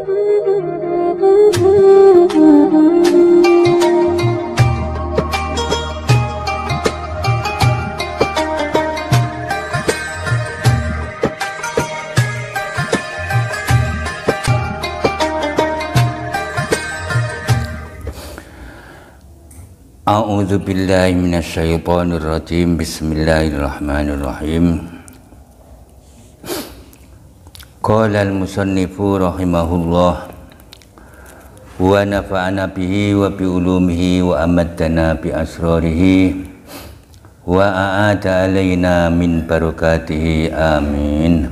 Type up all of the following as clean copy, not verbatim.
A'udzu billahi minasyaitonir rajim. Bismillahirrahmanirrahim. Qala al-musannifu rahimahullah wa nafa'ana bihi wa bi ulumihi wa amaddana bi asrarihi wa a'ada alaina min barakatihi, amin.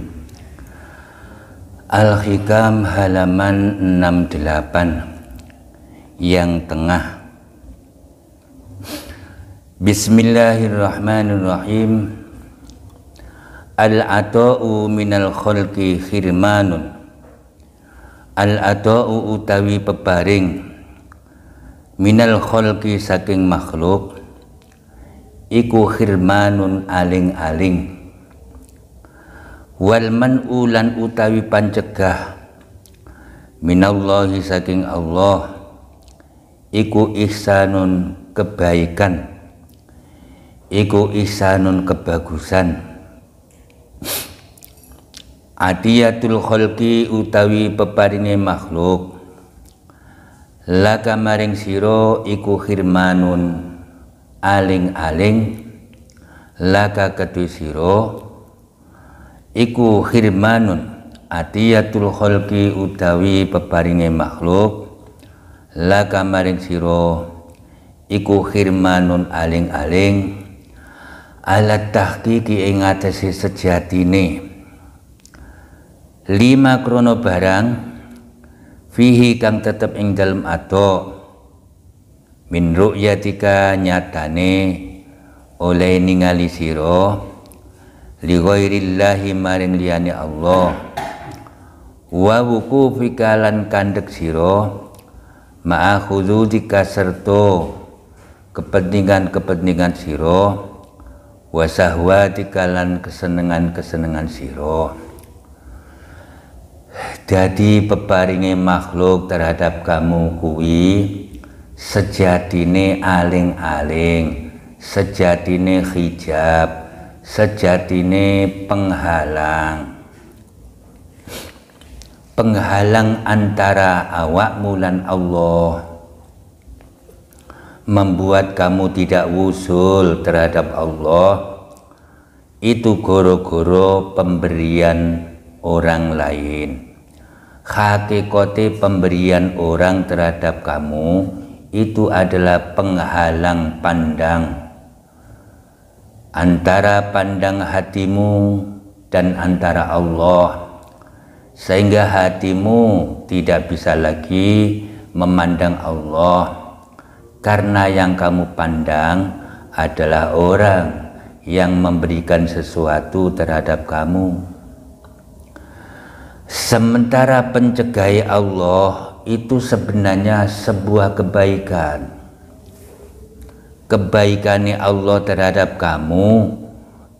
Al-Hikam halaman 68 yang tengah. Bismillahirrahmanirrahim. Al-ata'u minal khalqi khirmanun. Al-ata'u utawi peparing minal khalqi saking makhluk iku khirmanun aling-aling. Wal man'ulan utawi pancegah minallahi saking Allah iku ihsanun kebaikan, iku ihsanun kebagusan. Adiyatul khalqi utawi peparinge makhluk laka maring sira iku khirmanun aling-aling, laka kedue sira iku khirmanun. Adiyatul khalqi utawi peparinge makhluk laka maring sira iku khirmanun aling-aling alat tahqiqi ing atase sejatine lima krono barang fihi kang tetep ing dalem ato min ru'yatika nyatane oleh ningali sira li ghairillahi maring liyane Allah wa wuqufika lan kandhek sira ma'a khududika serta kepentingan-kepentingan sira wa sahwatika lan kesenengan-kesenengan sira. Dadi peparinge makhluk terhadap kamu kuwi sejatine aling-aling, sejatine hijab, sejatine penghalang antara awakmu lan Allah, membuat kamu tidak wusul terhadap Allah. Itu goro-goro pemberian orang lain. Hakikate pemberian orang terhadap kamu itu adalah penghalang pandang antara pandang hatimu dan antara Allah, sehingga hatimu tidak bisa lagi memandang Allah, karena yang kamu pandang adalah orang yang memberikan sesuatu terhadap kamu. Sementara pencegahi Allah itu sebenarnya sebuah kebaikan. Kebaikannya Allah terhadap kamu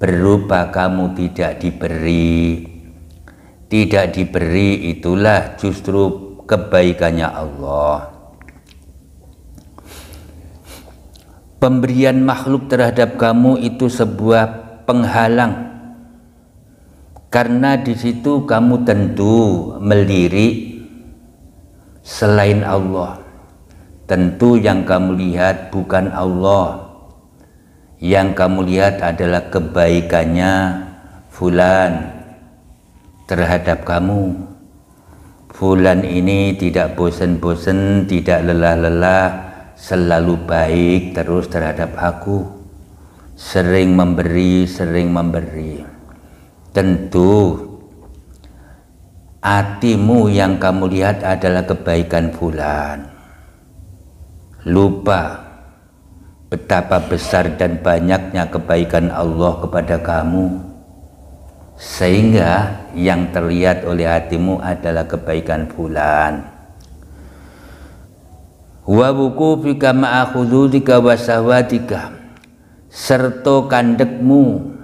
berupa kamu tidak diberi. Tidak diberi itulah justru kebaikannya Allah. Pemberian makhluk terhadap kamu itu sebuah penghalang, karena di situ kamu tentu melirik selain Allah. Tentu yang kamu lihat bukan Allah, yang kamu lihat adalah kebaikannya fulan terhadap kamu. Fulan ini tidak bosan-bosan, tidak lelah-lelah, selalu baik terus terhadap aku, sering memberi. Tentu hatimu yang kamu lihat adalah kebaikan fulan, lupa betapa besar dan banyaknya kebaikan Allah kepada kamu, sehingga yang terlihat oleh hatimu adalah kebaikan fulan. Wa wuqufika ma'a khududika wa sahwatika, serta kandekmu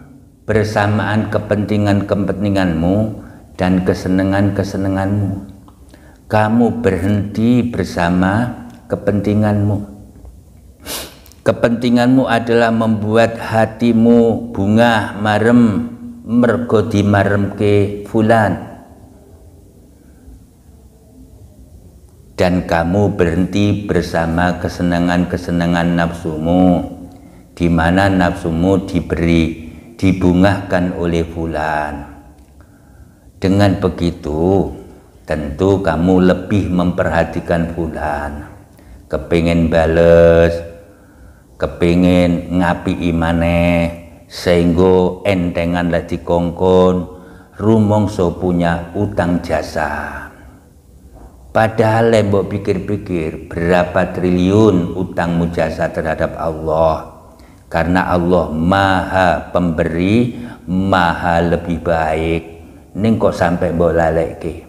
bersamaan kepentingan-kepentinganmu dan kesenangan-kesenanganmu. kamu berhenti bersama kepentinganmu. Kepentinganmu adalah membuat hatimu bungah marem mergo dimaremke fulan, dan kamu berhenti bersama kesenangan-kesenangan nafsumu, di mana nafsumu dibungahkan oleh fulan. Dengan begitu tentu kamu lebih memperhatikan fulan, kepingin bales, kepingin ngapi imane, sehingga entengan lagi kongkon rumongso punya utang jasa. Padahal lembok pikir-pikir berapa triliun utangmu jasa terhadap Allah, karena Allah maha pemberi, maha lebih baik. Ning kok sampai mbok laleke.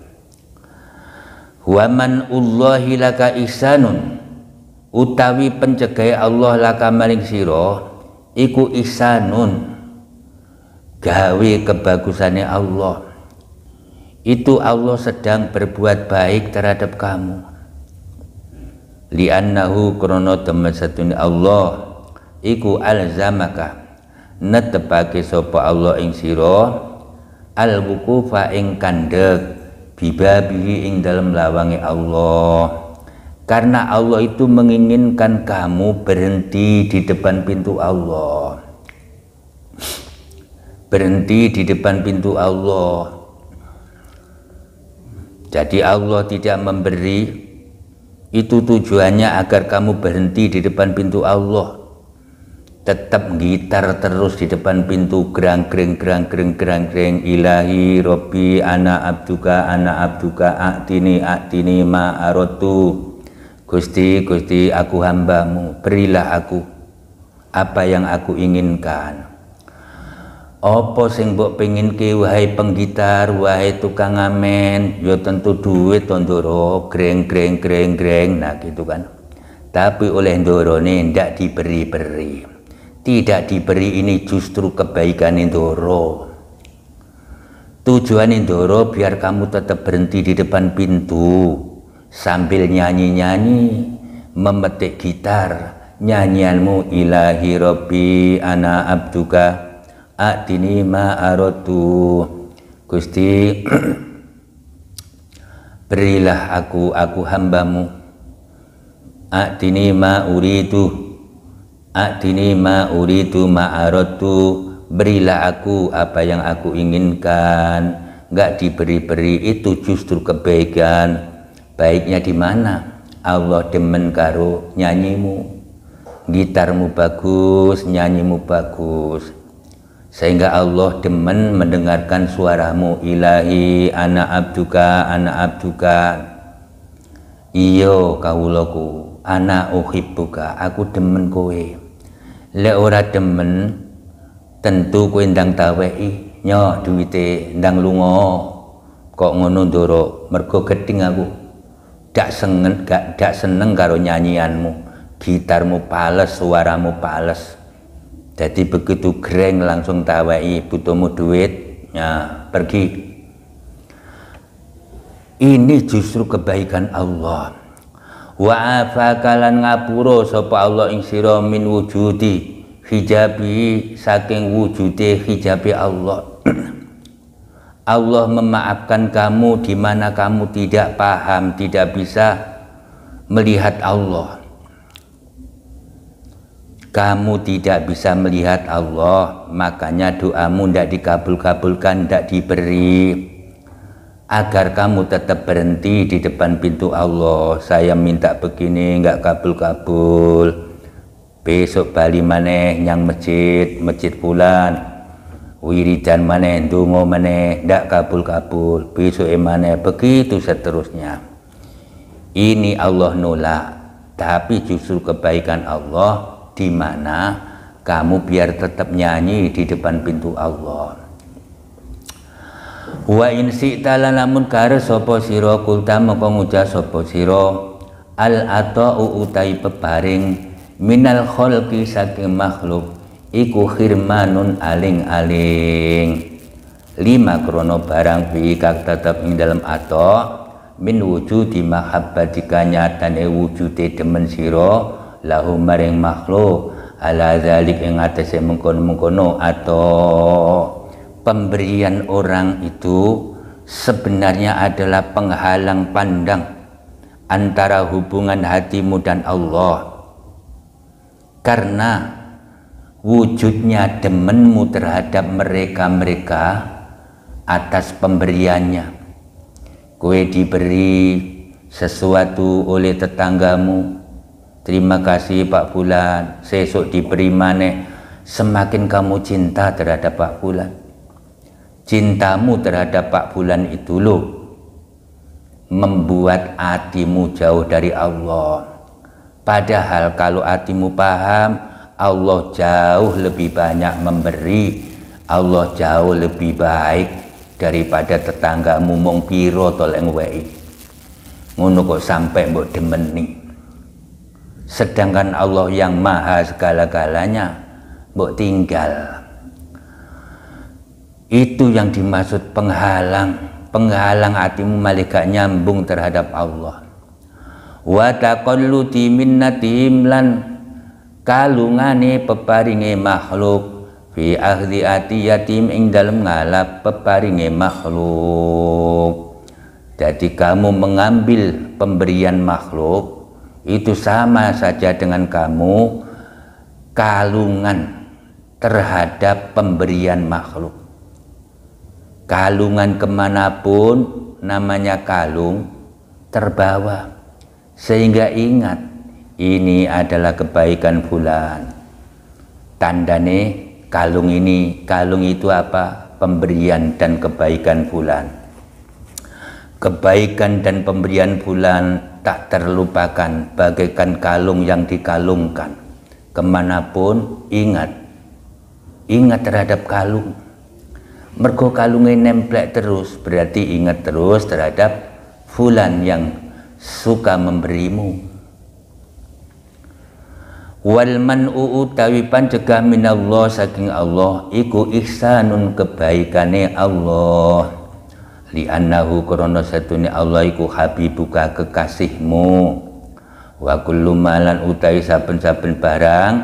Wa man ullahi laka ihsanun, utawi pencegahe Allah laka maring sira iku ihsanun, gawe kebagusane Allah. Itu Allah sedang berbuat baik terhadap kamu. Li'annahu krono temen satune Allah iku alzamaka, netepake sapa Allah ing sira al-wuqufa ing kandhek bibabihi ing dalam lawange Allah. Karena Allah itu menginginkan kamu berhenti di depan pintu Allah. Berhenti di depan pintu Allah. Jadi Allah tidak memberi, itu tujuannya agar kamu berhenti di depan pintu Allah. Tetap gitar terus di depan pintu, gerang-gering ilahi robbi ana abduka a'tini ma arotu. Gusti aku hambamu, berilah aku apa yang aku inginkan. Apa sing mbok penginke wahai penggitar, wahai tukang ngamen? Ya tentu duit to ndoro, greng. Nah gitu kan. Tapi oleh ndorone ndak diberi-beri. Tidak diberi ini justru kebaikan ndoro. Tujuan ndoro biar kamu tetap berhenti di depan pintu sambil nyanyi-nyanyi, memetik gitar, nyanyianmu ilahi robbi ana abduka a'tini ma arotu. Gusti berilah aku hambamu, a'tini ma uridu ma arotu, berilah aku apa yang aku inginkan. Enggak diberi-beri itu justru kebaikan. Baiknya di mana? Allah demen karo nyanyimu, gitarmu bagus, nyanyimu bagus, sehingga Allah demen mendengarkan suaramu. Ilahi ana abduka iyo kawulaku, ana uhibbuka, aku demen kowe. Lek ora demen tentu kowe ndang taweki nyo duwite ndang lunga kok ngono ndoro, mergo geding aku dak seneng karo nyanyianmu, gitarmu pales, suaramu pales. Jadi begitu greng langsung tawai butuhmu duit, ya pergi. Ini justru kebaikan Allah. Wa afakalan ngapura sapa Allah ing sira min wujudi hijabi, saking wujude hijabi Allah. Allah memaafkan kamu di mana kamu tidak paham, tidak bisa melihat Allah. Kamu tidak bisa melihat Allah, makanya doamu tidak dikabul-kabulkan, tidak diberi. Agar kamu tetap berhenti di depan pintu Allah. Saya minta begini, nggak kabul-kabul. Besok bali maneh nyang masjid fulan. Wiridan maneh, ndonga maneh, ndak kabul-kabul. Besok maneh, begitu seterusnya. Ini Allah nolak, tapi justru kebaikan Allah di mana kamu biar tetap nyanyi di depan pintu Allah. Wa in si'ta lamun kare sapa sira kulta moko ngucap sapa sira al ata'u utai peparing minal khalqi saking makhluk iku khirmanun aling-aling. 5 krono barang fi kang tetep ing dalam ato min wujudi mahabbatika nyatane wujude demen sira lahu maring makhluk ala zalik ing atase mengkono-mengkono atau pemberian orang itu sebenarnya adalah penghalang pandang antara hubungan hatimu dan Allah, karena wujudnya demenmu terhadap mereka-mereka atas pemberiannya. Kowe diberi sesuatu oleh tetanggamu, terima kasih Pak Fulan, sesuk diberi maneh, semakin kamu cinta terhadap Pak Fulan. Cintamu terhadap Pak Fulan itu loh membuat hatimu jauh dari Allah. Padahal kalau hatimu paham Allah jauh lebih banyak memberi, Allah jauh lebih baik daripada tetanggamu mung piro toleng wei. Ngono kok sampai mbok demeni. Sedangkan Allah yang maha segala-galanya mbok tinggal. Itu yang dimaksud penghalang hatimu malah gak nyambung terhadap Allah. Wa taqalluti minnatihim lan kalungane peparinge makhluk fi akhdhi atiyatim ing dalem ngalap peparinge makhluk. Jadi kamu mengambil pemberian makhluk itu sama saja dengan kamu kalungan terhadap pemberian makhluk. Kalungan kemanapun namanya kalung terbawa, sehingga ingat ini adalah kebaikan fulan. Tandane kalung ini, kalung itu apa? Pemberian dan kebaikan fulan. Kebaikan dan pemberian fulan tak terlupakan, bagaikan kalung yang dikalungkan. Kemanapun ingat terhadap kalung. Mergo kalungnya nemplek terus, berarti ingat terus terhadap fulan yang suka memberimu. Wal man'u utawi pancegah minallah saking Allah iku ihsanun kebaikane Allah. Li annahu krana satune Allah iku habibuka kekasihmu. Wa kullu malan utawi saben-saben barang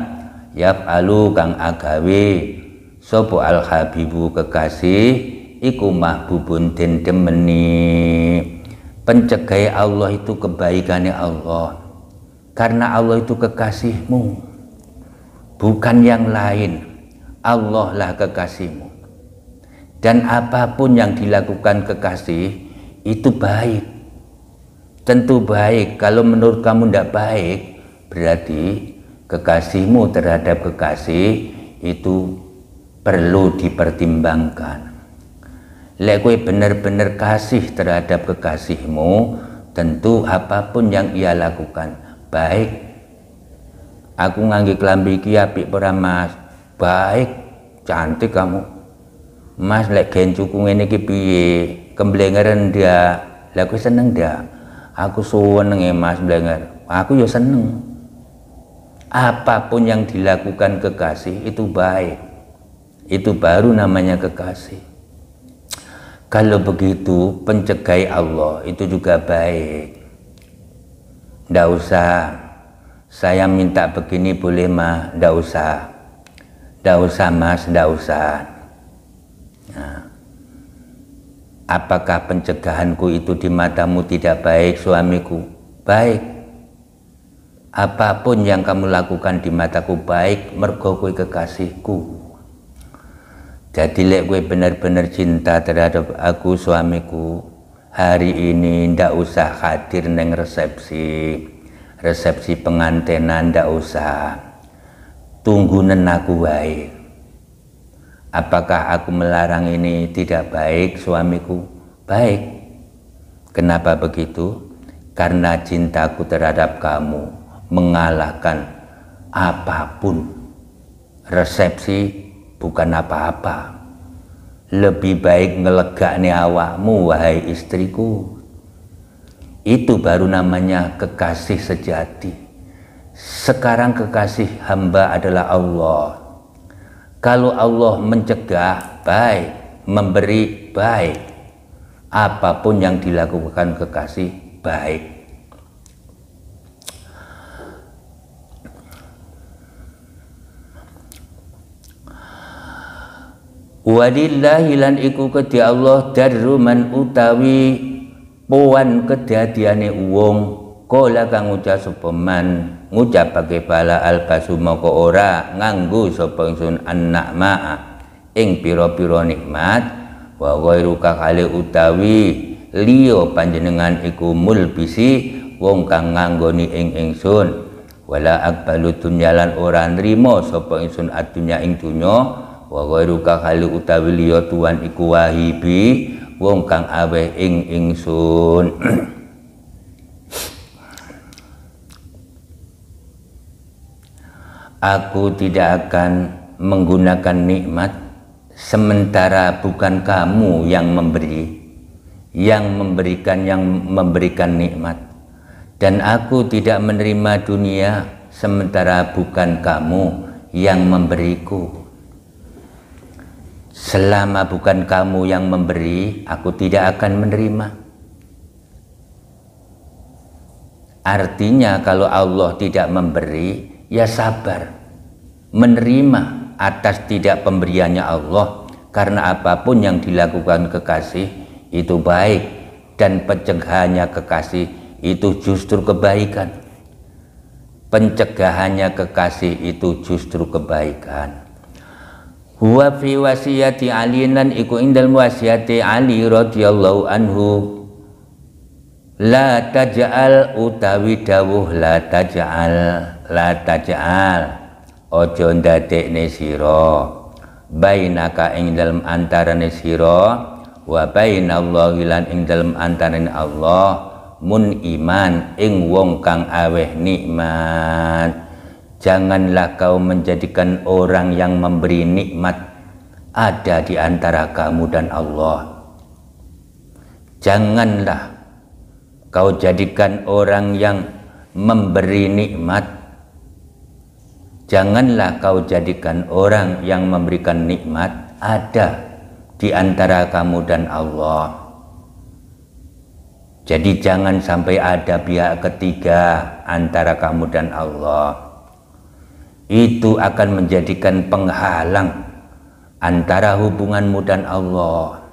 yaf'alu kang agawe sapa al habibu kekasih iku mahbubun den demeni. Pencegah Allah itu kebaikannya Allah, karena Allah itu kekasihmu, bukan yang lain. Allah lah kekasihmu, dan apapun yang dilakukan kekasih itu baik, tentu baik. Kalau menurut kamu tidak baik, berarti kekasihmu terhadap kekasih itu perlu dipertimbangkan. Lek kowe bener-bener kasih terhadap kekasihmu, tentu apapun yang ia lakukan baik. Aku ngangge klambi iki apik ora Mas? Baik, cantik kamu. Mas lek gencuku ngene iki piye? Kemblengeren ndak? Lah kowe seneng ndak? Aku seneng Mas mblenger. Aku ya seneng. Apapun yang dilakukan kekasih itu baik. Itu baru namanya kekasih. Kalau begitu pencegah Allah itu juga baik. Ndak usah saya minta begini boleh mah, ndak usah. Ndak usah Mas, ndak usah. Nah, apakah pencegahanku itu di matamu tidak baik suamiku? Baik. Apapun yang kamu lakukan di mataku baik, mergo kowe kekasihku. Jadi lek gue benar-benar cinta terhadap aku suamiku, hari ini ndak usah hadir neng resepsi pengantenan, ndak usah. Tunggunen aku wae. Apakah aku melarang ini tidak baik suamiku? Baik. Kenapa begitu? Karena cintaku terhadap kamu mengalahkan apapun. Resepsi bukan apa-apa. Lebih baik ngelegakne awakmu wahai istriku. Itu baru namanya kekasih sejati. Sekarang kekasih hamba adalah Allah. Kalau Allah mencegah baik, memberi baik. apapun yang dilakukan kekasih baik. Walillahi lan iku kedhi Allah darru man utawi puan kedadiane wong kala kang ngucap sapa man ngucapake bala albasu moko ora nganggo sapa ingsun annakma ing pira-pira nikmat wa ghairu kale utawi liya panjenengan iku mulbisi wong kang nganggoni ing ingsun wala akbalu dunyalan ora nrimo sapa ingsun adunya ing dunya wa ghairu kali utawi liya tuan iku wahibi wong kang aweh ing ingsun. Aku tidak akan menggunakan nikmat sementara bukan kamu yang memberi, yang memberikan nikmat, dan aku tidak menerima dunia sementara bukan kamu yang memberiku. Selama bukan kamu yang memberi, aku tidak akan menerima. Artinya kalau Allah tidak memberi, ya sabar, menerima atas tidak pemberiannya Allah, karena apapun yang dilakukan kekasih itu baik, dan pencegahannya kekasih itu justru kebaikan. Pencegahannya kekasih itu justru kebaikan. Huwa fi wasiyati Ali lan iku indal wasiyati Ali radhiyallahu anhu la taj'al utawi dawuh la taj'al ojo ndadekne sira bainaka ing dalem antarane sira wa bainallahi lan ing dalem antarane Allah mun iman ing wong kang aweh nikmat. Janganlah kau menjadikan orang yang memberi nikmat ada di antara kamu dan Allah. Janganlah kau jadikan orang yang memberi nikmat, janganlah kau jadikan orang yang memberikan nikmat ada di antara kamu dan Allah. Jadi jangan sampai ada pihak ketiga antara kamu dan Allah. Itu akan menjadikan penghalang antara hubunganmu dan Allah.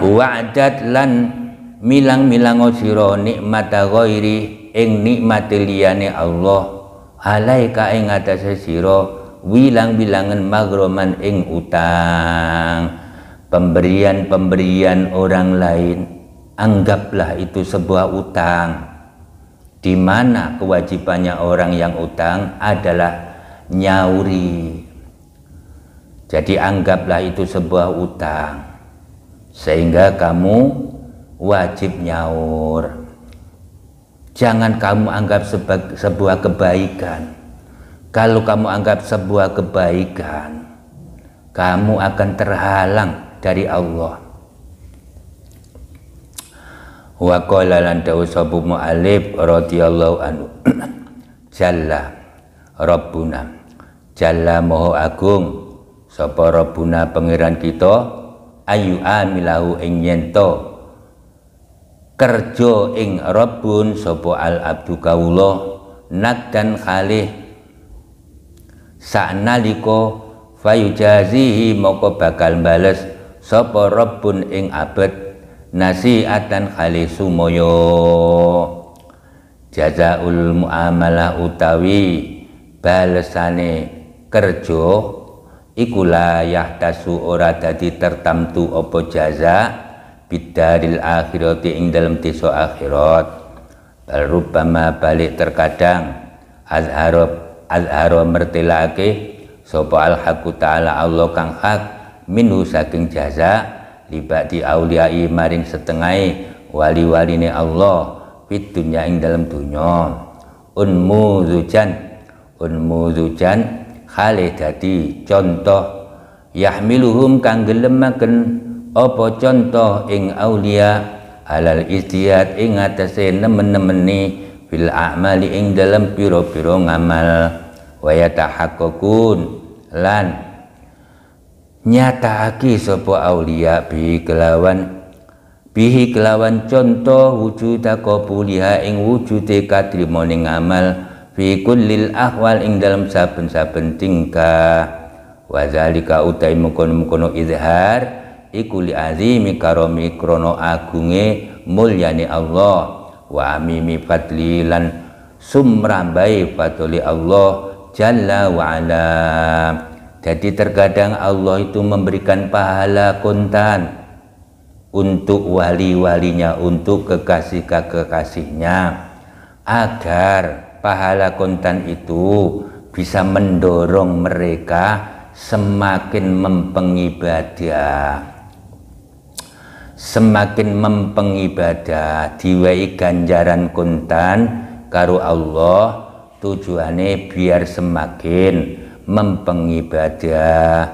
Wa'dat lan milang-milango sira nikmata ghairi ing nikmate liyane Allah alaika ing atase sira wilang-bilangan maghroman ing utang. Pemberian-pemberian orang lain anggaplah itu sebuah utang, di mana kewajibannya orang yang utang adalah nyauri. Jadi anggaplah itu sebuah utang, sehingga kamu wajib nyaur. Jangan kamu anggap sebuah kebaikan. Kalau kamu anggap sebuah kebaikan, kamu akan terhalang dari Allah. Wa qala lan dawu sapa mu'allif radhiyallahu anhu jalla rabbuna jalla maha agung sapa rabbuna pangeran kita ayu amilahu ing yento kerja ing rabbun sapa al abdu kawula nakdan khalih saknalika fayujazihi moko bakal bales sapa rabbun ing abad nasi'atan khali sumoyo. Jazaul muamalah utawi balesane kerja iku la yahtasu ora dadi tertamtu apa jaza bidaril akhirati ing dalem desa akhirat. Bal rubbama balik terkadang azharo mertelake sapa al haqqu ta'ala Allah kang hak minhu saking jaza libati auliyai maring setengah wali-waline Allah fit dunya ing dalam dunya unmuzujan khale dadi contoh yahmiluhum kang gelemaken apa contoh ing aulia alal istiyad ing atase nemen-nemeni fil a'mali ing dalam pira-pira ngamal wa yatahaqqaqun lan nyataake sapa aulia bihi kelawan contoh wujuda qabuliha ing wujude katrimoning amal fi kullil ahwal ing dalam saben-saben tingkah wa zalika utai mungkon-mungkon izhar iku li azimi karami krono agunge mulyane Allah wa amimi fadli lan sumrambai fadli Allah jalla wa ala. Jadi terkadang Allah itu memberikan pahala kontan untuk wali-walinya, untuk kekasih-kekasihnya, agar pahala kontan itu bisa mendorong mereka semakin mempengibadah, diwai ganjaran kontan karo Allah, tujuannya biar semakin mempengibadah,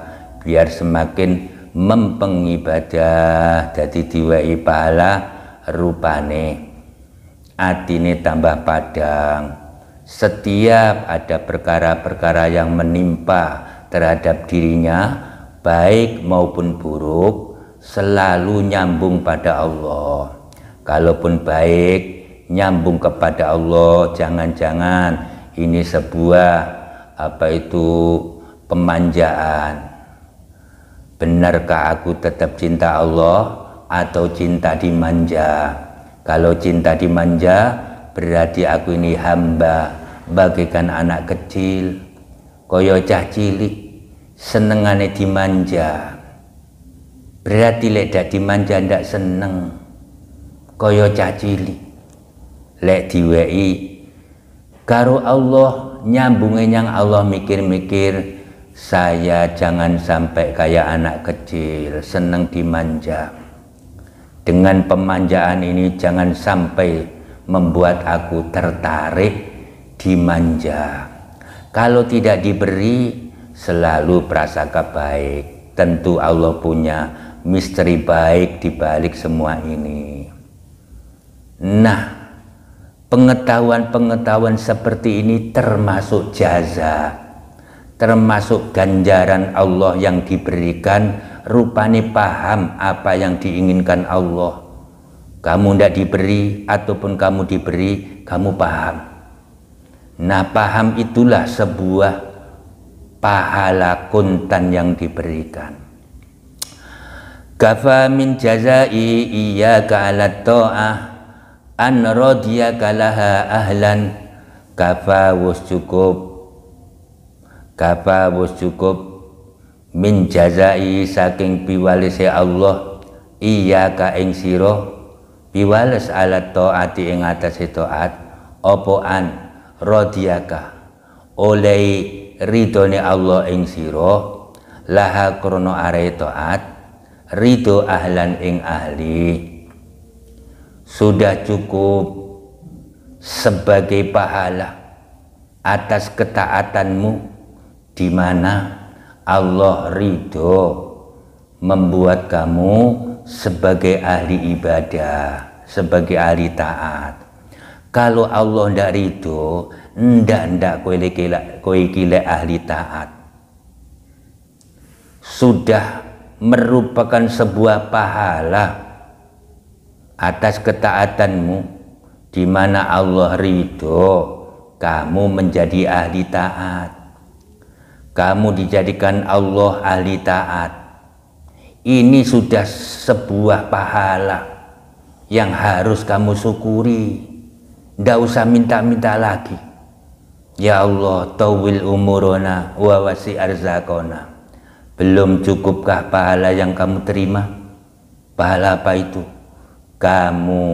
jadi diwai pahala rupane atine tambah padang. Setiap ada perkara-perkara yang menimpa terhadap dirinya baik maupun buruk selalu nyambung pada Allah. Kalaupun baik nyambung kepada Allah, jangan-jangan ini sebuah pemanjaan. Benarkah aku tetap cinta Allah atau cinta dimanja? Kalau cinta dimanja berarti aku ini hamba bagaikan anak kecil, koyo cah cilik senengane dimanja. Berarti lek dak dimanja ndak seneng, koyo cah cilik. Lek diwei karo Allah nyambunge yang Allah mikir-mikir, saya jangan sampai kayak anak kecil seneng dimanja. Dengan pemanjaan ini jangan sampai membuat aku tertarik dimanja. Kalau tidak diberi selalu prasangka baik, tentu Allah punya misteri baik di balik semua ini. Nah, pengetahuan-pengetahuan seperti ini termasuk jaza, termasuk ganjaran Allah yang diberikan, rupane paham apa yang diinginkan Allah. Kamu tidak diberi ataupun kamu diberi, kamu paham. Nah, paham itulah sebuah pahala kontan yang diberikan. Kafa min jazai iyyaka 'ala ta'ah an radiyaka laha ahlan. Kafa wus cukup min jazai saking piwalese Allah iyyaka ing sira piwales ala taati ing atase taat apa an radiyaka oleh ridone Allah ing sira laha krana are taat ridho ahlan ing ahli. Sudah cukup sebagai pahala atas ketaatanmu di mana Allah ridho membuat kamu sebagai ahli ibadah, sebagai ahli taat. Kalau Allah ndak ridho, ndak kowe iki ahli taat. Sudah merupakan sebuah pahala atas ketaatanmu di mana Allah ridho kamu menjadi ahli taat. Kamu dijadikan Allah ahli taat. Ini sudah sebuah pahala yang harus kamu syukuri. Ndak usah minta-minta lagi. Ya Allah, tawil umurona wa wasi arzakona. Belum cukupkah pahala yang kamu terima? Pahala apa itu? Kamu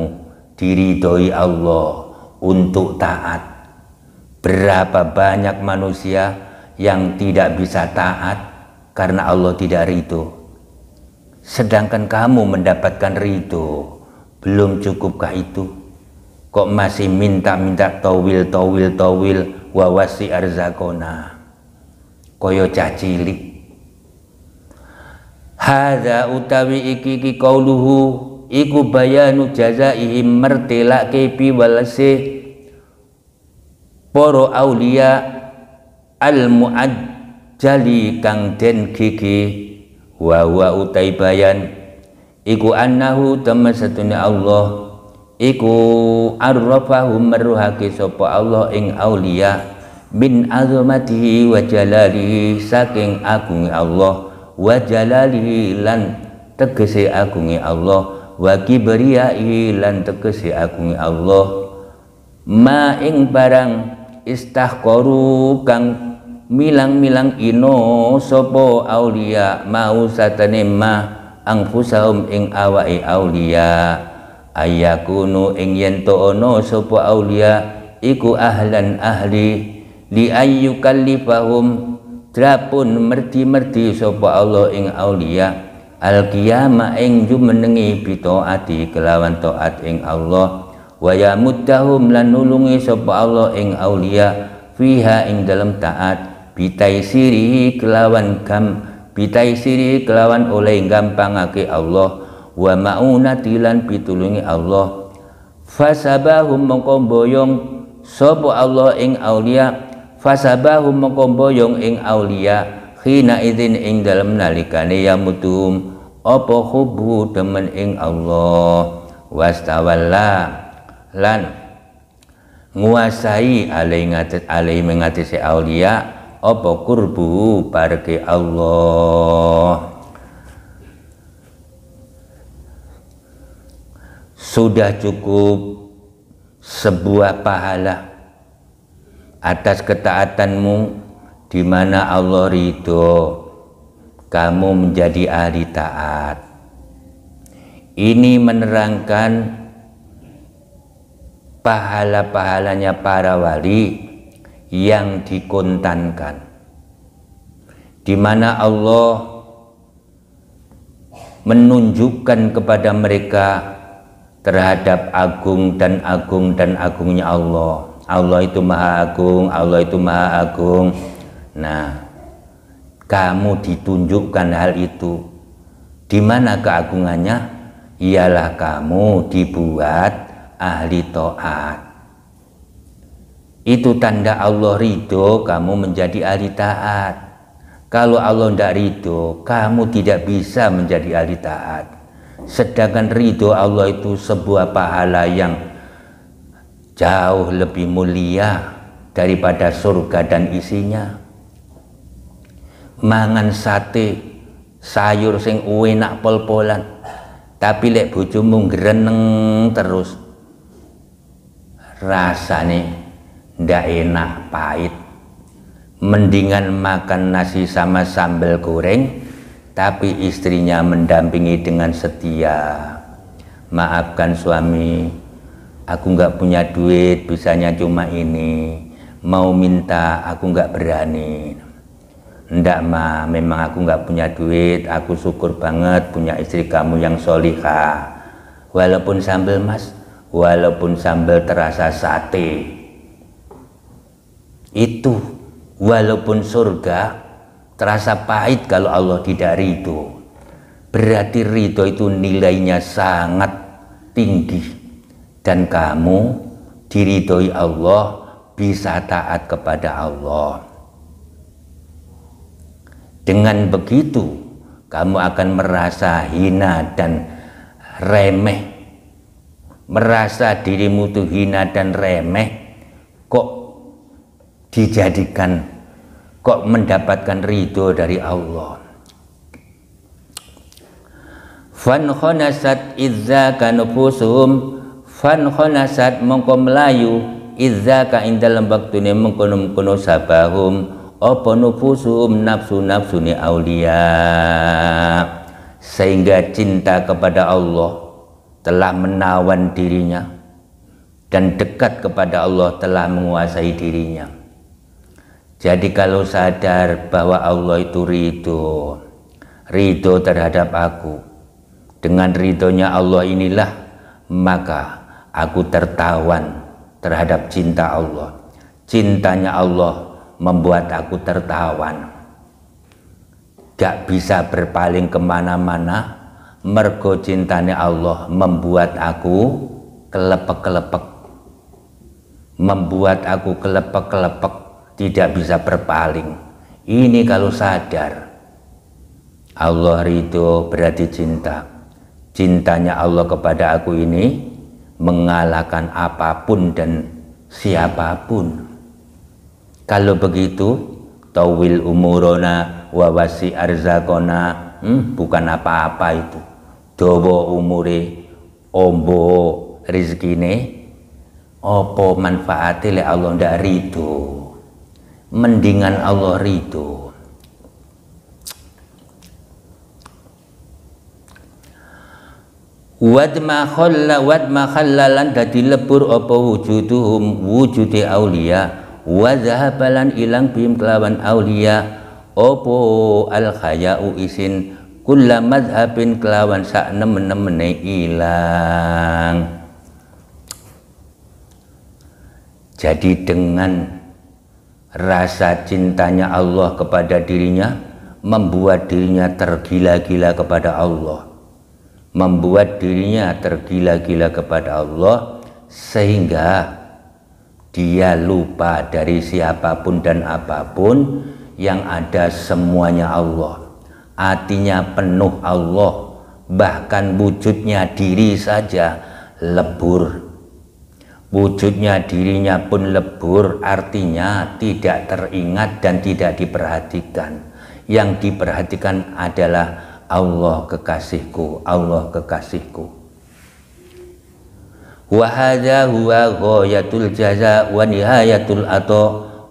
diridhoi Allah untuk taat. Berapa banyak manusia yang tidak bisa taat karena Allah tidak ridho. Sedangkan kamu mendapatkan ridho, belum cukupkah itu? Kok masih minta-minta tawil wa wasi arzakona, koyo cah cilik. Hadza utawi iki qauluhu iku bayanu jazaihim mertelake piwalase para aulia al muajjali kang den gigi wa utai bayan iku annahu tamasatuna Allah iku arrafahum meruhake sapa Allah ing aulia min azamatihi wa jalalihi saking agunge Allah wa jalalihi lan tegese agunge Allah wa kibriyaihi lan tegese agunge Allah ma ing barang istahqaru kang milang-milang ino sapa aulia mau satane ma angfusahum ing awake aulia ayakunu ing yen to ono sapa aulia iku ahlan ahli li ayyukallifahum drapun merdi sapa Allah ing aulia al qiyamah ing jumenengi bitaati kelawan taat ing Allah wa yamuddahum lan nulungi sapa Allah ing aulia fiha ing dalam taat bitaisiri kelawan oleh gampangake Allah wa maunati lan pitulungi Allah fasabahum mongko boyong sapa Allah ing aulia fasabahum mongko boyong ing aulia khina idzin ing dalem nalikane yamutum apa hubbu demen ing Allah wastawalla lan nguasai alai mengatasi aulia apa kurbu parke Allah. Sudah cukup sebuah pahala atas ketaatanmu di mana Allah ridho kamu menjadi ahli taat. Ini menerangkan pahala-pahalanya para wali yang dikontankan, di mana Allah menunjukkan kepada mereka terhadap agung dan agungnya Allah. Allah itu maha agung, Allah itu maha agung. Nah, kamu ditunjukkan hal itu. Di mana keagungannya? Ialah kamu dibuat ahli taat. Itu tanda Allah ridho kamu menjadi ahli taat. Kalau Allah tidak ridho, kamu tidak bisa menjadi ahli taat. Sedangkan ridho Allah itu sebuah pahala yang jauh lebih mulia daripada surga dan isinya. Mangan sate, sayur sing enak pol-polan, tapi lek bojomu ngreneng terus, rasane ndak enak, pahit. Mendingan makan nasi sama sambal goreng tapi istrinya mendampingi dengan setia. Maafkan suami, aku nggak punya duit, bisanya cuma ini, mau minta aku nggak berani. Ndak ma, memang aku nggak punya duit, aku syukur banget punya istri kamu yang solihah. Walaupun sambal mas, walaupun sambal terasa sate, itu walaupun surga terasa pahit kalau Allah tidak ridho. Berarti ridho itu nilainya sangat tinggi, dan kamu diridhoi Allah, bisa taat kepada Allah. Dengan begitu kamu akan merasa hina dan remeh, merasa dirimu itu hina dan remeh. Kok dijadikan, kok mendapatkan ridho dari Allah. Fan khonasat idzaka nufusuhum, fan khonasat mongko melayu idzaka ing dalem waktune mengkono-mengkono sabahum apa nufusuhum nafsu-nafsune aulia, sehingga cinta kepada Allah telah menawan dirinya dan dekat kepada Allah telah menguasai dirinya. Jadi kalau sadar bahwa Allah itu ridho terhadap aku, dengan ridhonya Allah inilah maka aku tertawan terhadap cinta Allah. Cintanya Allah membuat aku tertawan, gak bisa berpaling kemana-mana. Mergo cintanya Allah membuat aku kelepek-kelepek, membuat aku kelepek-kelepek, tidak bisa berpaling. Ini kalau sadar. Allah ridho berarti cinta. Cintanya Allah kepada aku ini mengalahkan apapun dan siapapun. Kalau begitu, tawil umurona wa wasi arzakona, bukan apa-apa itu. Dawa umure, ombo rizkine, opo manfaatnya le Allah ndak ridho. Mendingan Allah ridho. Wadma khallalan dadi lebur apa wujuduhum wujudi aulia wa zahabalan ilang bihim kelawan aulia apa al khayau isin kulla madhabin kelawan sak nemen-nemene ilang. Jadi dengan rasa cintanya Allah kepada dirinya membuat dirinya tergila-gila kepada Allah, membuat dirinya tergila-gila kepada Allah sehingga dia lupa dari siapapun dan apapun, yang ada semuanya Allah, hatinya penuh Allah, bahkan wujudnya diri saja lebur, wujudnya dirinya pun lebur, artinya tidak teringat dan tidak diperhatikan. Yang diperhatikan adalah Allah kekasihku, Allah kekasihku. Wa hadza huwa ghayatul jaza wa nihayatul ata,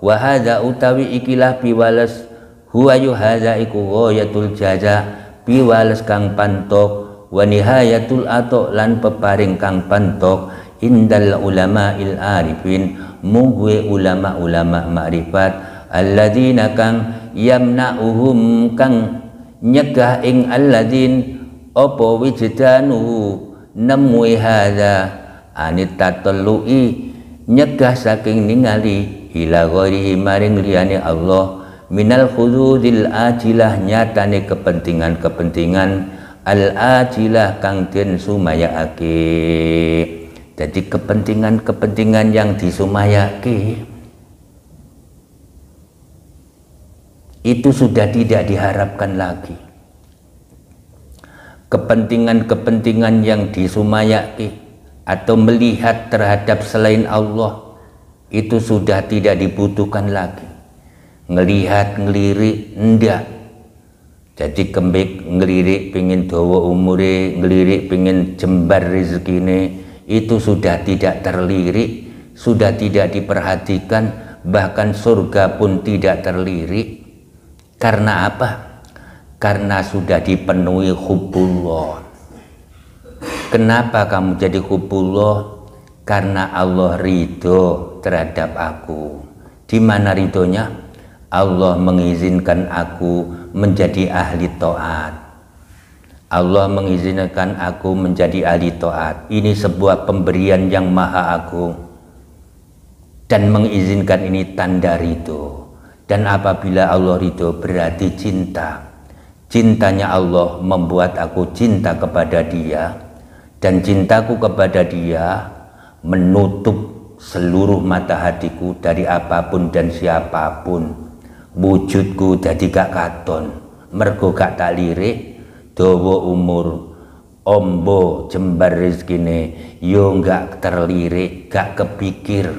wa hadza utawi ikilah piwales huwa yu hadza iku ghayatul jaza piwales kang pantok, wa nihayatul ata lan peparing kang pantok indal ulama il arifin mungwe ulama-ulama makrifat alladzina kang yamna'uhum kang nyegah ing alladzin apa wijdanu nemui hadza anit tatallu'i nyegah saking ningali ila ghairihi maring liyane Allah minal khududil ajilah nyatane kepentingan-kepentingan al ajilah kang den sumayake. Jadi kepentingan-kepentingan yang disumayake itu sudah tidak diharapkan lagi. Kepentingan-kepentingan yang disumayake atau melihat terhadap selain Allah itu sudah tidak dibutuhkan lagi. Ngelihat, ngelirik, enggak. Jadi kembik ngelirik pingin dawa umure, ngelirik pingin jembar rezekine, itu sudah tidak terlirik, sudah tidak diperhatikan, bahkan surga pun tidak terlirik. Karena apa? Karena sudah dipenuhi hubbullah. Kenapa kamu jadi hubbullah? Karena Allah ridho terhadap aku. Di mana ridhonya? Allah mengizinkan aku menjadi ahli taat. Allah mengizinkan aku menjadi ahli taat. Ini sebuah pemberian yang maha agung. Dan mengizinkan ini tanda ridho. Dan apabila Allah ridho berarti cinta. Cintanya Allah membuat aku cinta kepada Dia. Dan cintaku kepada Dia menutup seluruh mata hatiku dari apapun dan siapapun. Wujudku dadi gak katon, mergo gak tak lirik, dawa umur, ombo jembar rezekine, yo gak terlirik, gak kepikir.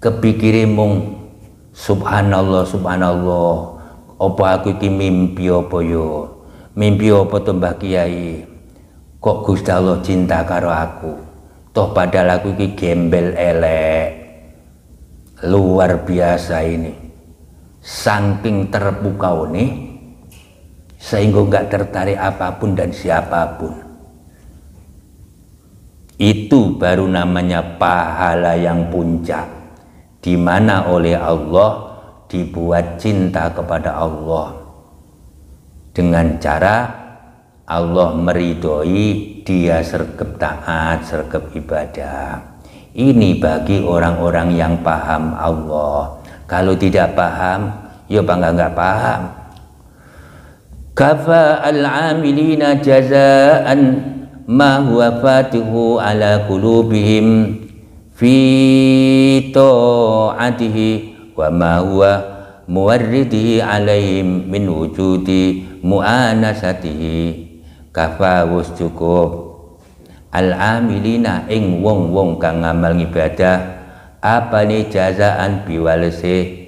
Kepikire mung subhanallah, subhanallah. Apa aku iki mimpi apa yo? Mimpi apa to Mbah Kiai? Kok Gusti Allah cinta karo aku? Toh padahal aku iki gembel elek. Luar biasa ini. Saking terpukau nih sehingga nggak tertarik apapun dan siapapun. Itu baru namanya pahala yang puncak, di mana oleh Allah dibuat cinta kepada Allah dengan cara Allah meridhoi dia sergap taat, sergap ibadah. Ini bagi orang-orang yang paham Allah. Kalau tidak paham, ya bangga nggak paham. Kafa al-amilina jazaan ma huwa fatihu ala qulubihim fi ta'atihi wa ma huwa muwarridihi alaihim min wujudi mu'anasatihi kafa wus cukup al-amilina ing wong-wong kang ngamal ibadah apane jazaan biwalese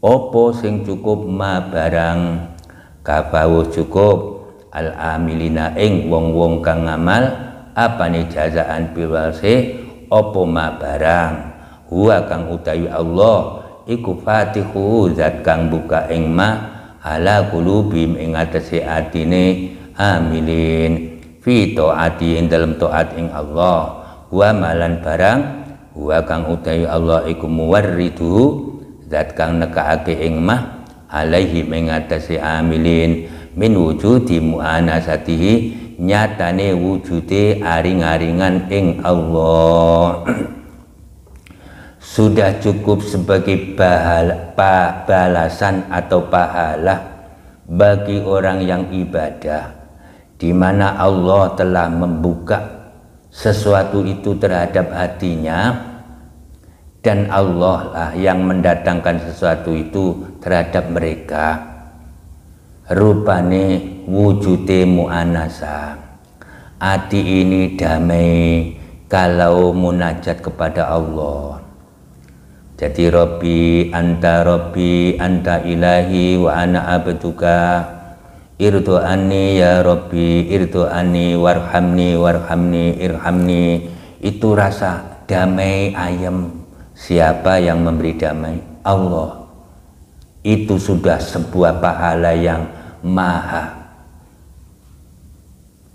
opo sing cukup ma barang kafa wus cukup al-amilina ing wong-wong kang ngamal apane jazaan biwalese opo ma barang huwa kang utawi Allah iku fatihu zat kang buka ing ma ala qulubihim ing atase atine amilin fi taati ing dalam taat ing Allah wa malan barang wa kang utawi Allah iku muwarridu zat kang nekake ing ma alaihim ing atase amilin min wujudi mu'anasatihi nyatane wujude aring-aringan ing Allah. Sudah cukup sebagai balasan atau pahala bagi orang yang ibadah, di mana Allah telah membuka sesuatu itu terhadap hatinya, dan Allah lah yang mendatangkan sesuatu itu terhadap mereka. Rupane wujude mu'anasa, hati ini damai kalau munajat kepada Allah. Jadi Rabbi anta ilahi wa ana abduka irdu anni ya Rabbi irdu anni warhamni irhamni. Itu rasa damai ayem. Siapa yang memberi damai? Allah. Itu sudah sebuah pahala yang maha.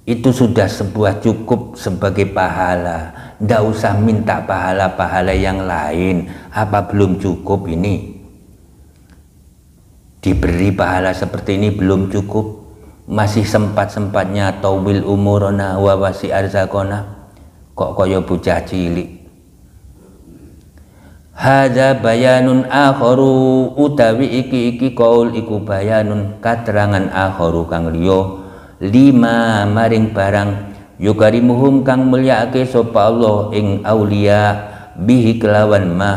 Itu sudah sebuah cukup sebagai pahala. Ndak usah minta pahala-pahala yang lain. Apa belum cukup ini? Diberi pahala seperti ini belum cukup? Masih sempat-sempatnya tawil umurona wa wasi arzakona. Kok kaya bocah cilik? Hadza bayanun akharu utawi iki qaul iku bayanun katerangan akharu kang liya lima maring barang yukarimuhum kang mulyake sapa Allah ing aulia bihi kelawan ma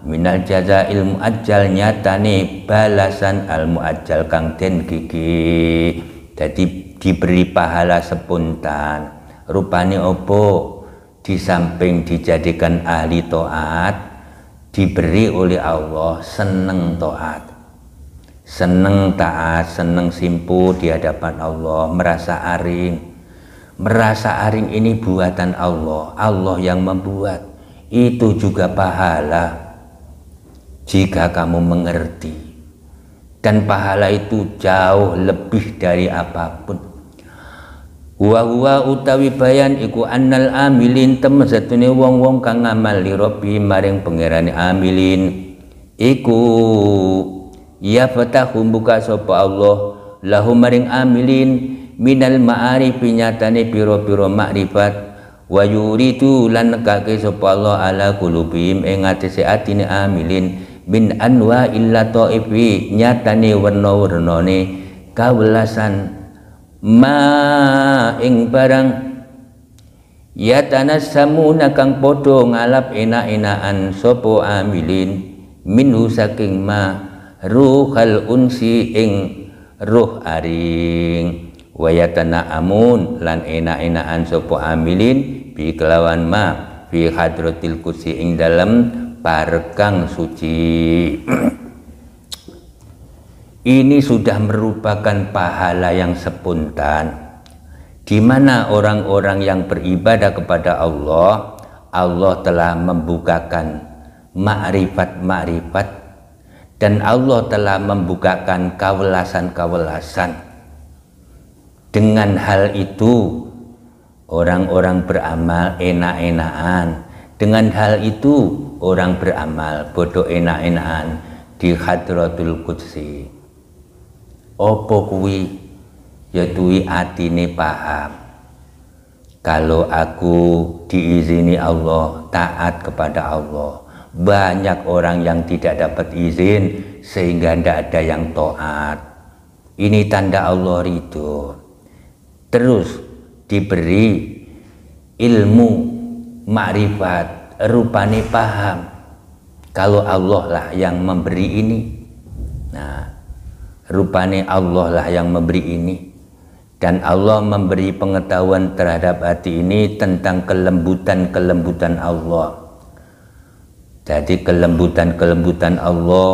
minal jazail muajjal nyatane balasan al muajjal kang den gigi. Jadi diberi pahala spontan. Rupane opo? Di samping dijadikan ahli taat, diberi oleh Allah seneng taat, seneng taat, seneng simpu di hadapan Allah, merasa aring. Merasa aring ini buatan Allah, Allah yang membuat. Itu juga pahala jika kamu mengerti. Dan pahala itu jauh lebih dari apapun. Wa utawi bayan iku annal amilin temen satune wong-wong kang ngamal li Rabbi maring pangerane amilin iku ya fatahum buka sapa Allah lahum maring amilin minal ma'arif nyatane pira-pira makrifat wa yuridu lan nekake sapa Allah ala qulubihim ing atase atine amilin min anwa illa taifi nyatane werna-wernane kawelasan ma ing barang ya tanassamuna kang padha ngalap enak-enakan sapa amilin minhu saking ma ruhal unsi ing ruh aring wayatana amun lan enak-enakan sapa amilin bi kelawan ma fi hadratil kursi ing dalem parekang suci. Ini sudah merupakan pahala yang spontan, di mana orang-orang yang beribadah kepada Allah, Allah telah membukakan makrifat-makrifat dan Allah telah membukakan kawelasan-kawelasan. Dengan hal itu orang-orang beramal enak-enakan. Dengan hal itu orang beramal bodoh enak-enakan di hadratul qudsi. Opo kuwi? Ya duwi atine paham. Kalau aku diizini Allah taat kepada Allah. Banyak orang yang tidak dapat izin sehingga tidak ada yang taat. Ini tanda Allah ridho. Terus diberi ilmu makrifat rupane paham. Kalau Allah lah yang memberi ini, Nah, rupane Allah lah yang memberi ini, dan Allah memberi pengetahuan terhadap hati ini tentang kelembutan Allah. Jadi kelembutan Allah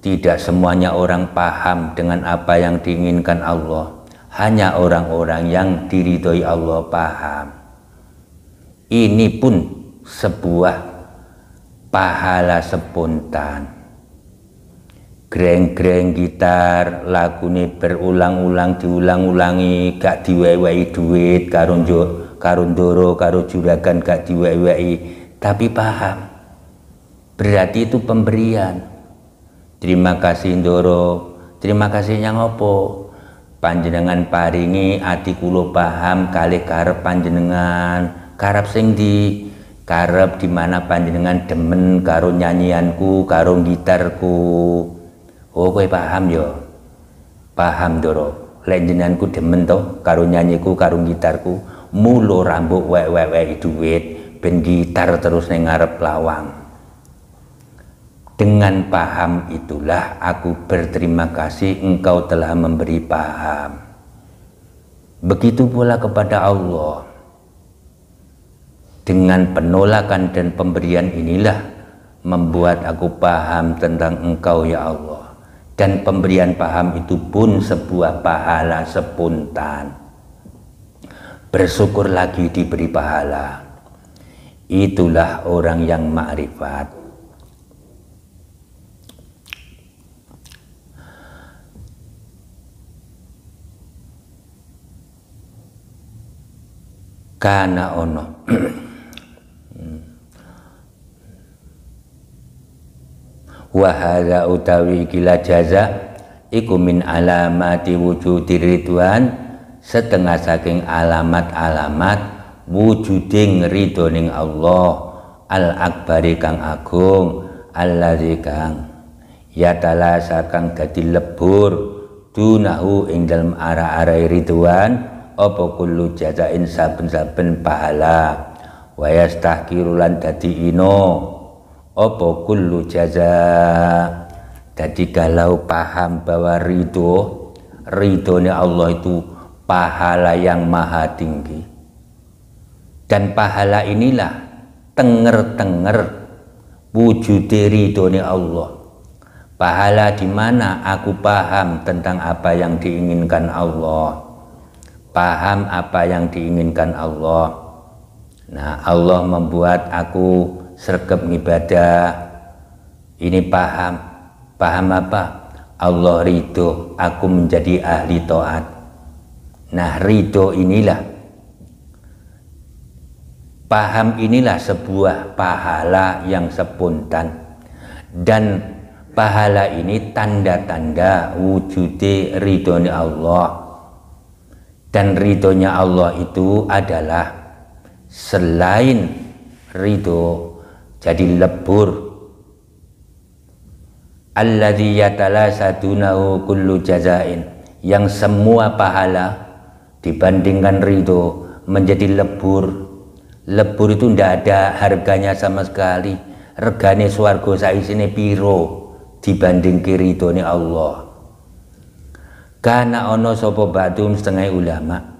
tidak semuanya orang paham dengan apa yang diinginkan Allah. Hanya orang-orang yang diridhoi Allah paham. Ini pun sebuah pahala spontan. Greng-greng gitar lagune berulang-ulang diulang-ulangi, gak diwewehi duit karo ndoro karo juragan, gak diwewehi, tapi paham. Berarti itu pemberian. Terima kasih ndoro, terima kasihnya ngopo? Panjenengan paringi ati kula paham kalih karep panjenengan. Karep sing di karep di mana panjenengan demen karo nyanyianku, karo gitarku. Oh, kowe paham yo? Paham ndoro. Lek jenenganku demen to karo nyanyiku, karo gitarku, mulo rambut wek-wek duit ben gitar terus ning ngarep lawang. Dengan paham itulah aku berterima kasih engkau telah memberi paham. Begitu pula kepada Allah. Dengan penolakan dan pemberian inilah membuat aku paham tentang engkau ya Allah. Dan pemberian paham itu pun sebuah pahala spontan. Bersyukur lagi diberi pahala. Itulah orang yang ma'rifat. Kana ono wa hadza utawi kila jaza iku min alamati wujudi ridwan, setengah saking alamat-alamat wujuding ridho ning Allah al akbari kang agung, allazi kang yatalasa kang dadi lebur dunahu ing dalem ara-arai ridwan apa kullu jazain saben-saben pahala, wa yastahqiru lan dadi ino apa kullu jaza. Jadi kalau paham bahwa ridhonya Allah itu pahala yang maha tinggi, dan pahala inilah tenger-tenger wujud ridhonya Allah. Pahala di mana aku paham tentang apa yang diinginkan Allah, paham apa yang diinginkan Allah. Nah, Allah membuat aku sregep ibadah. Ini paham apa? Allah ridho aku menjadi ahli taat. Nah, ridho inilah, paham inilah sebuah pahala yang spontan, dan pahala ini tanda-tanda wujud ridhonya Allah. Dan ridhonya Allah itu adalah selain ridho jadi lebur. Alladzi yatalasa dunahu kullu jazain, yang semua pahala dibandingkan ridho menjadi lebur. Lebur itu ndak ada harganya sama sekali. Regane swarga saisine piro dibanding ridhone Allah. Kana ono sapa ba'dhum setengah ulama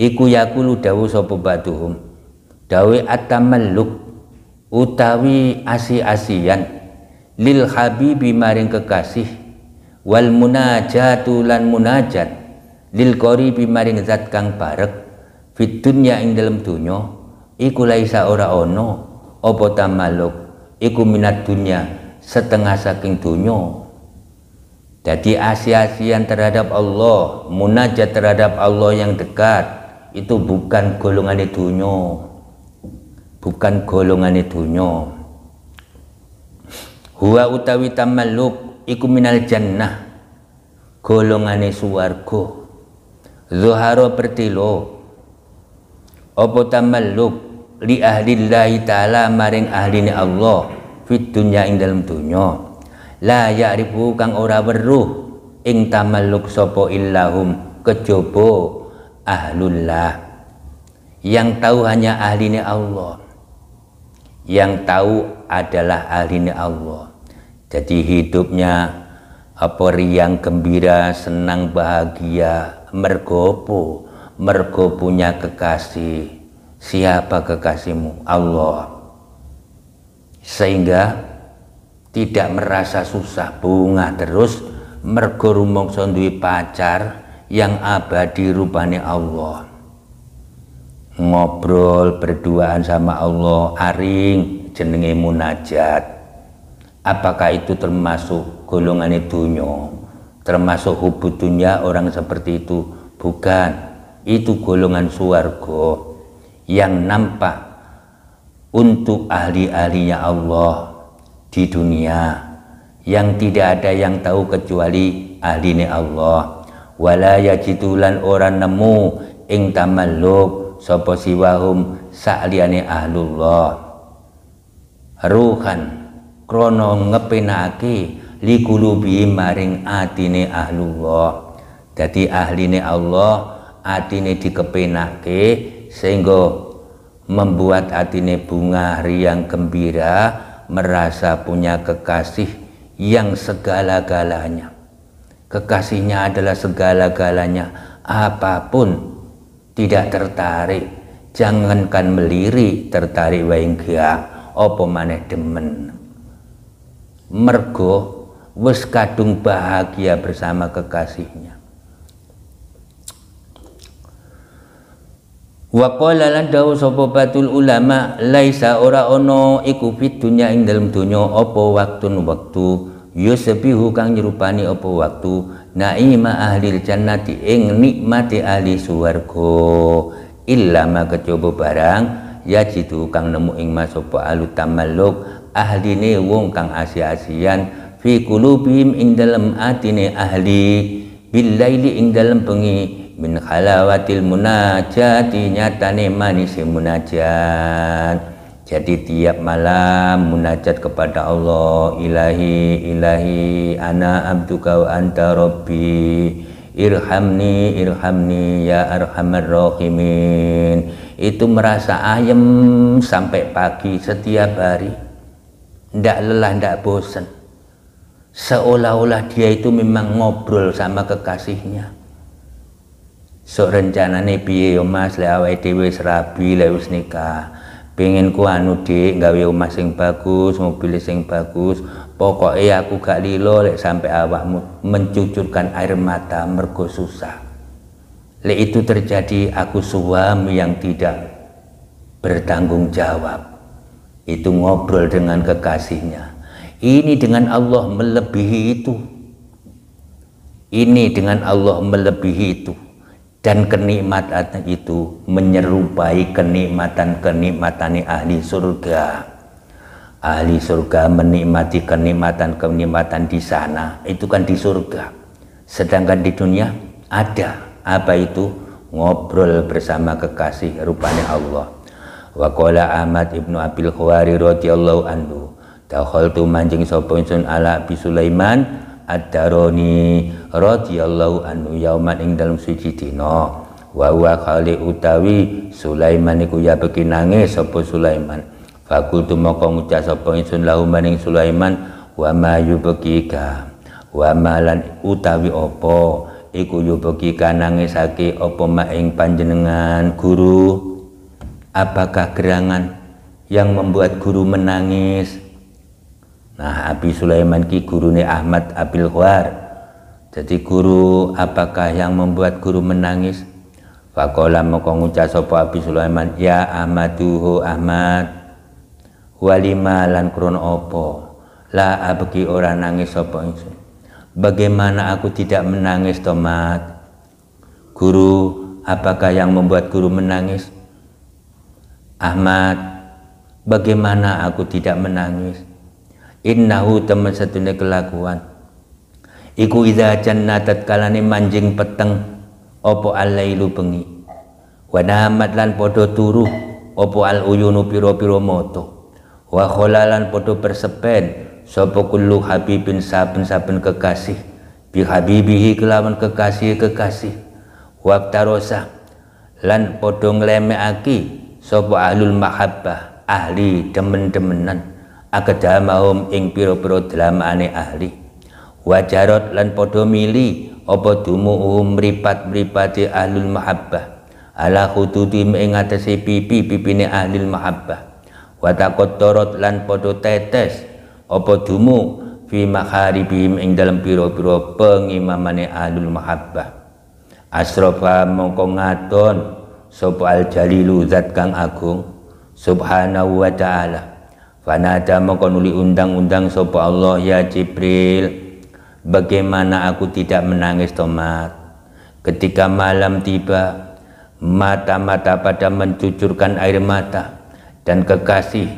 iku yakulu dawu sapa ba'dhum dawe atamalluk utawi asi-asian lil habibi maring kekasih, wal munajatu lan munajat lil qaribi maring zat kang barek fit dunya ing dalem donya iku laisa ora ono apa tamalluk iku minat dunya setengah saking donya. Jadi asi-asian terhadap Allah, munajat terhadap Allah yang dekat itu bukan golongan dunya, bukan golongan dunya. Huwa utawi tamalluk iku minal jannah, golongane swarga. Zuharo pertilo apa tamalluk li ahlillahi ta'ala maring ahline Allah fit dunya ing dalem donya. La ya'rifu kang ora weruh ing tamalluk sapa illahum kejaba ahlullah. Yang tahu hanya ahlinya Allah, yang tahu adalah ahlinya Allah. Jadi hidupnya apa riang gembira senang bahagia mergo punya kekasih. Siapa kekasihmu? Allah. Sehingga tidak merasa susah bunga terus mergo rumangsa duwe pacar yang abadi rupane Allah. Ngobrol berduaan sama Allah aring jenenge munajat. Apakah itu termasuk golongan dunya? Termasuk hubud dunya orang seperti itu? Bukan. Itu golongan swarga yang nampak untuk ahli-ahlinya Allah di dunia, yang tidak ada yang tahu kecuali ahline Allah. Wala yajidulan orang nemu ing tamalluk sapa siwahum sakliyane ahlullah ruhan krono ngepenake likulubi maring atine ahlullah. Dadi ahline Allah atine dikepenake sehingga membuat atine bunga riang gembira, merasa punya kekasih yang segala-galanya. Kekasihnya adalah segala-galanya, apapun tidak tertarik, jangankan melirik, tertarik wae enggak, apa maneh demen. Mergo wis kadung bahagia bersama kekasihnya. Wa qala lan dawu sapa batul ulama laisa ora ono iku fit dunya ing dalem donya apa waktun wektu yusbihu kang nyerupani apa waktu naima ahlil jannati ing nikmati ahli swarga illa ma kejaba barang yajidu kang nemu ing masapa alu tamalluk ahline wong kang asi-asian fi qulubihim ing dalem atine ahli billaili ing dalem bengi min halawatil munajati nyatane manis munajat. Jadi tiap malam munajat kepada Allah, ilahi ana abduka wa anta rabbi irhamni ya arhamar rahimin. Itu merasa ayem sampai pagi setiap hari, ndak lelah ndak bosan, seolah-olah dia itu memang ngobrol sama kekasihnya. Sok rencanane piye yo Mas, lek awake dhewe wis rabi, lek wis nikah. Pengen ku anu Dik, gawe omah sing bagus, mobil sing bagus. Pokoke aku gak lilo lek sampai awakmu mencucurkan air mata mergo susah. Lek itu terjadi, aku suami yang tidak bertanggung jawab. Itu ngobrol dengan kekasihnya. Ini dengan Allah melebihi itu. Ini dengan Allah melebihi itu. Dan kenikmatan itu menyerupai kenikmatan ahli surga. Ahli surga menikmati kenikmatan di sana, itu kan di surga. Sedangkan di dunia ada apa itu? Ngobrol bersama kekasih rupanya Allah. Wa qala Ahmad ibnu Abil Khawari radhiyallahu anhu, dakhaltu manjing sapa ingsun ala Abi Sulaiman Ad-Darani radhiyallahu anhu yauman ing dalem suci dina wa huwa khali utawi Sulaiman iku ya beki nangis sapa Sulaiman. Fakultu moko ngucap sapa ingsun lahu maning Sulaiman wa ma yubkika wa malan utawi apa iku yubkika nangisake apa ma ing panjenengan guru. Apakah gerangan yang membuat guru menangis? Nah, Abi Sulaiman ki gurune Ahmad Abil Khawar. Jadi guru, apakah yang membuat guru menangis? Faqala moko ngucap sapa Abi Sulaiman, ya Ahmaduhu Ahmad, walima lan krono apa? La abki ora nangis sapa ingsun. Bagaimana aku tidak menangis, Tomat? Guru, apakah yang membuat guru menangis? Ahmad, bagaimana aku tidak menangis? Innahu temen satune kelakuan iku idza jannatat kalane manjing peteng opo al-lailu bengi wa namat lan padha turu opo al-uyunu pira-pira mata wa kholalan padha persepen sapa kullu habibin saben-saben kekasih bi habibihi kelawan kekasih waqtarosa lan padha nglemekake sapa ahlul mahabbah ahli demen-demenan akadamahum ing pira-pira dlamane ahli Wajarot lan podo mili apa dumuhum mripat-mripate ahlul mahabbah ala khutudim ing atase pipi-pipine ahlul mahabbah. Wa taqattarot lan podo tetes apa dumu fi makharibihim ing dalam pira-pira pengimamane ahlul mahabbah. Asrafa mongko ngadon sapa al jalilu zat kang agung subhanahu wa ta'ala. Fanada mongko nuli undang-undang sapa Allah, ya Jibril, bagaimana aku tidak menangis tomat ketika malam tiba, mata-mata pada mencucurkan air mata, dan kekasih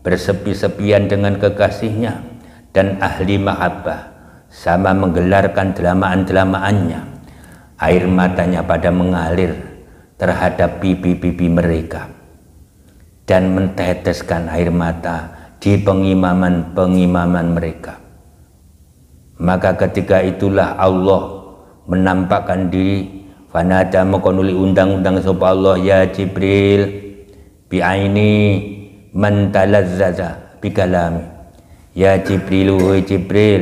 bersepi-sepian dengan kekasihnya, dan ahli mahabbah sama menggelarkan delamaan-delamaannya. Air matanya pada mengalir terhadap pipi-pipi mereka dan menteteskan air mata di pengimaman-pengimaman mereka. Maka ketika itulah Allah menampakkan diri. Fanada mekonuli undang-undang sapa Allah, ya Jibril, bi'aini man talazzaza bikalami. Ya Jibril, wahai Jibril,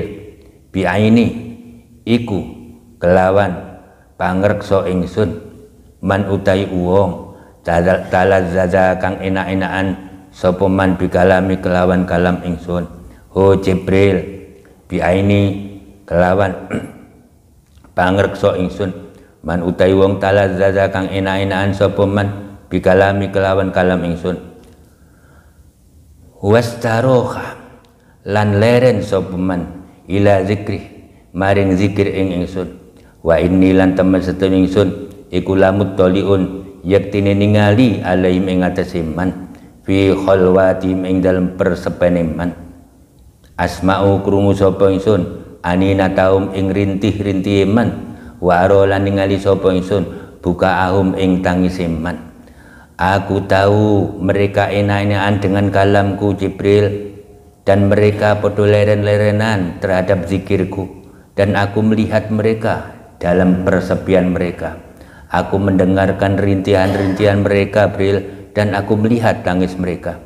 bi'aini iku kelawan pangreksa ingsun man utai wong talazzaza kang enak-enakan sapa man bikalami kelawan kalam ingsun. Ho Jibril, bi'aini kelawan pangreksa ingsun man utai wong talazzaza kang enak-enakan sapa man bikalami kelawan kalam ingsun. Wastaroha lan leren sapa man ila zikri maring zikir ing ingsun. Wa inni lan temen sedaya ingsun iku lamut toliun yaktine ningali alaihim ing atase man fi khalwati ing dalem persepene man. Asma'u krungu sapa ingsun anina taum ing rintih-rintih man, wa lan ningali sapa ingsun buka ahum ing tangis man. Aku tahu mereka enak-enakan dengan kalamku Jibril, dan mereka podo leren-lerenan terhadap zikirku, dan aku melihat mereka dalam persepian mereka. Aku mendengarkan rintihan-rintihan mereka Jibril, dan aku melihat tangis mereka.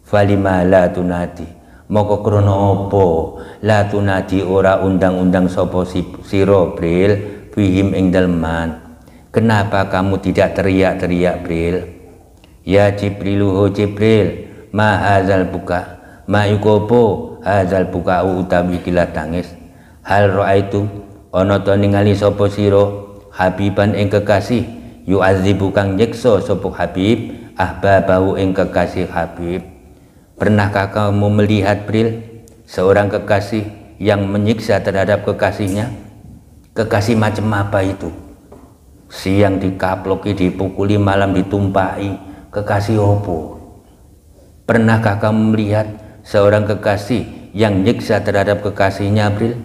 Falima la tunati moko krono opo la tunati ora undang-undang sapa sira Bril fihim ing dalman. Kenapa kamu tidak teriak-teriak Bril? Ya Jibril, ho Jibril, ma hazal buka ma yukopo hazal buka utawi kila tangis. Hal raaitu ana to ningali sapa sira habiban ing kekasih yu'adzibu kang nyiksa sapa Habib ahbabahu ing kekasih Habib. Pernahkah kamu melihat Bril seorang kekasih yang menyiksa terhadap kekasihnya? Kekasih macam apa itu? Siang dikaploki, dipukuli, malam ditumpahi. Kekasih opo? Pernahkah kamu melihat seorang kekasih yang nyiksa terhadap kekasihnya Bril?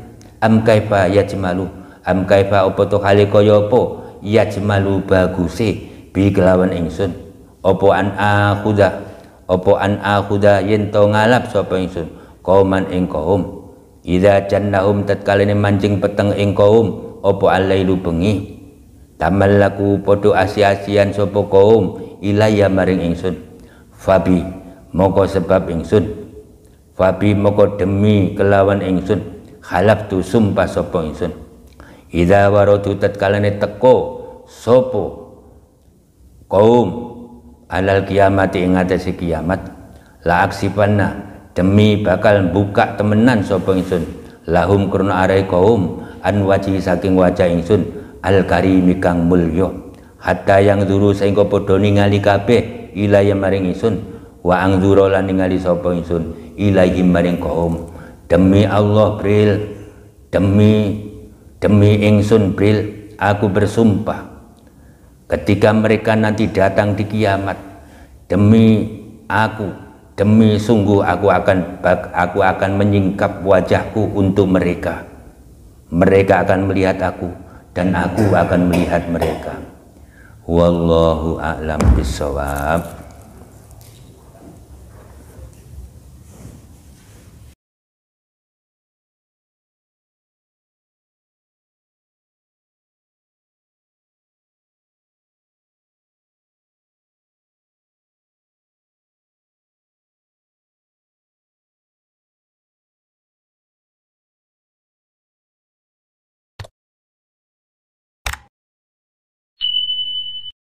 Am kaifa yajmalu am kaifa opo to hale kaya opo yajmalu baguse bi kelawan ingsun opo an akhuda opo an akhuda yen to ngalap sapa ingsun kauman ing kaum idza jannahum tatkalane mancing peteng ing kaum opo alailu bengi tamallaku podo asi-asian sapa kaum ilaya maring ingsun fabi moko sebab ingsun fabi moko demi kelawan ingsun halaf tu sumpah sapa ingsun idza waradu tatkalane teko sapa kaum alal kiamat ing atase kiamat la aksipanna demi bakal buka temenan sapa ingsun lahum krana arai kaum an waji saking wajah ingsun al karimi kang mulya hatta yang duru sehingga padha ningali kabeh ilaya maring ingsun wa angzura lan ningali sapa ingsun ilahi maring kaum. Demi Allah Bril, demi ingsun Bril, aku bersumpah ketika mereka nanti datang di kiamat, demi sungguh aku akan menyingkap wajahku untuk mereka. Mereka akan melihat aku dan aku akan melihat mereka. Wallahu a'lam bishawab.